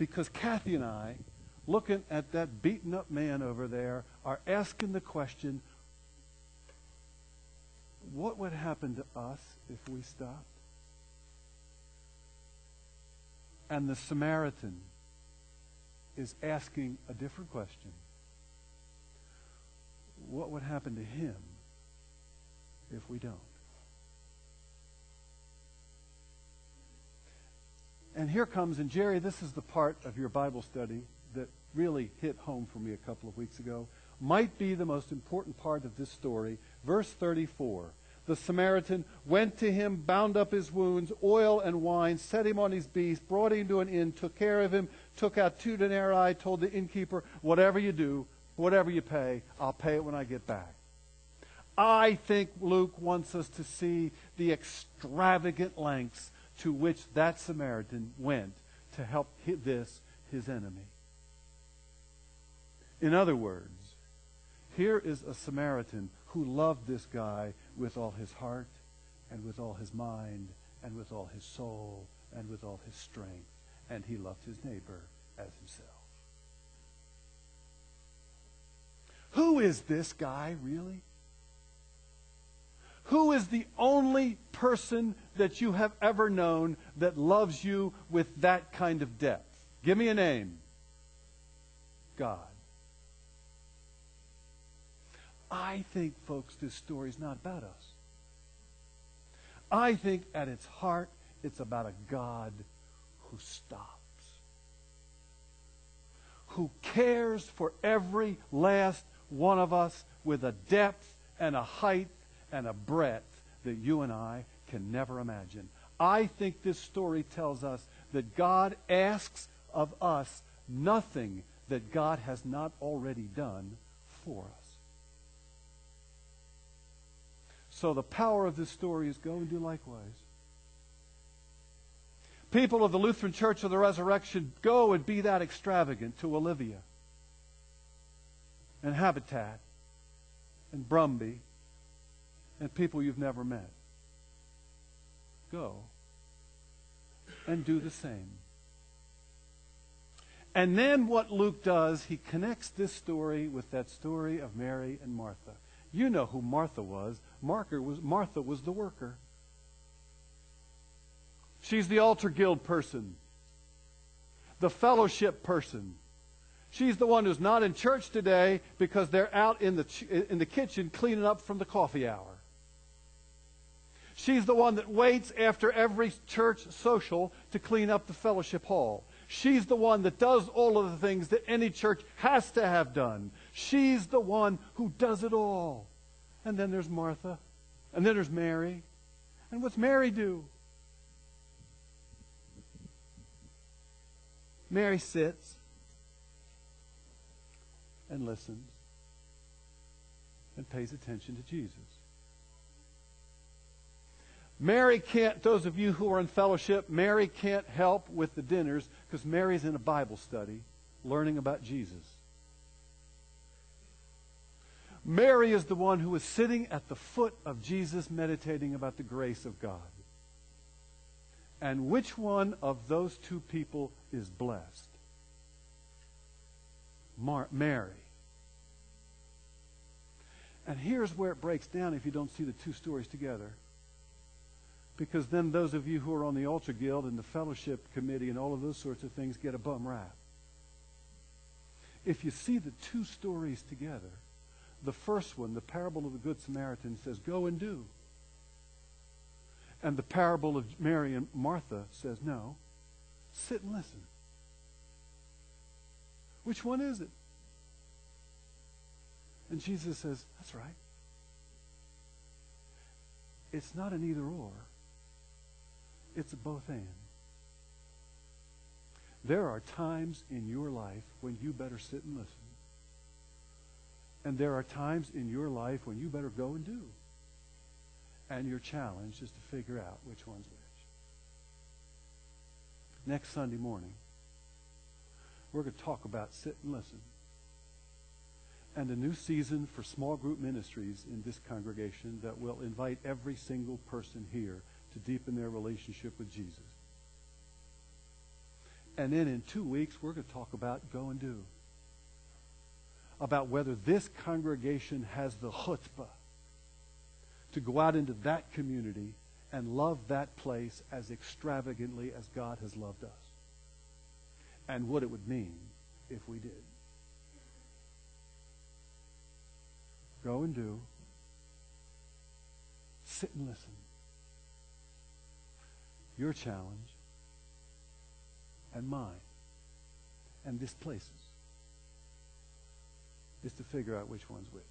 Because Kathy and I, looking at that beaten up man over there, are asking the question, what would happen to us if we stopped? And the Samaritan is asking a different question. What would happen to him if we don't? And here comes, and Jerry, this is the part of your Bible study that really hit home for me a couple of weeks ago. Might be the most important part of this story. Verse 34. The Samaritan went to him, bound up his wounds, oil and wine, set him on his beast, brought him to an inn, took care of him, took out 2 denarii, told the innkeeper, whatever you do, whatever you pay, I'll pay it when I get back. I think Luke wants us to see the extravagant lengths to which that Samaritan went to help his enemy. In other words, here is a Samaritan who loved this guy with all his heart and with all his mind and with all his soul and with all his strength. And he loved his neighbor as himself. Who is this guy, really? Who is the only person that you have ever known that loves you with that kind of depth? Give me a name. God. I think, folks, this story is not about us. I think at its heart, it's about a God who stops. Who cares for every last one of us with a depth and a height and a breadth that you and I can never imagine. I think this story tells us that God asks of us nothing that God has not already done for us. So the power of this story is go and do likewise. People of the Lutheran Church of the Resurrection, go and be that extravagant to Olivia and Habitat and Brumby and people you've never met. Go and do the same. And then what Luke does, he connects this story with that story of Mary and Martha. You know who Martha was. Martha was the worker. She's the altar guild person, the fellowship person. She's the one who's not in church today because they're out in the kitchen cleaning up from the coffee hour. She's the one that waits after every church social to clean up the fellowship hall. She's the one that does all of the things that any church has to have done. She's the one who does it all. And then there's Martha. And then there's Mary. And what's Mary do? Mary sits and listens and pays attention to Jesus. Mary can't, those of you who are in fellowship, Mary can't help with the dinners because Mary's in a Bible study learning about Jesus. Mary is the one who is sitting at the foot of Jesus meditating about the grace of God. And which one of those two people is blessed? Mary. And here's where it breaks down if you don't see the two stories together. Because then those of you who are on the altar guild and the fellowship committee and all of those sorts of things get a bum rap. If you see the two stories together, the first one, the parable of the Good Samaritan, says, go and do. And the parable of Mary and Martha says, no, sit and listen. Which one is it? And Jesus says, that's right. It's not an either or. It's a both and. There are times in your life when you better sit and listen. And there are times in your life when you better go and do. And your challenge is to figure out which one's which. Next Sunday morning, we're going to talk about sit and listen. And a new season for small group ministries in this congregation that will invite every single person here to deepen their relationship with Jesus. And then in 2 weeks, we're going to talk about go and do. About whether this congregation has the chutzpah to go out into that community and love that place as extravagantly as God has loved us. And what it would mean if we did. Go and do. Sit and listen. Your challenge and mine and this place's is to figure out which one's which.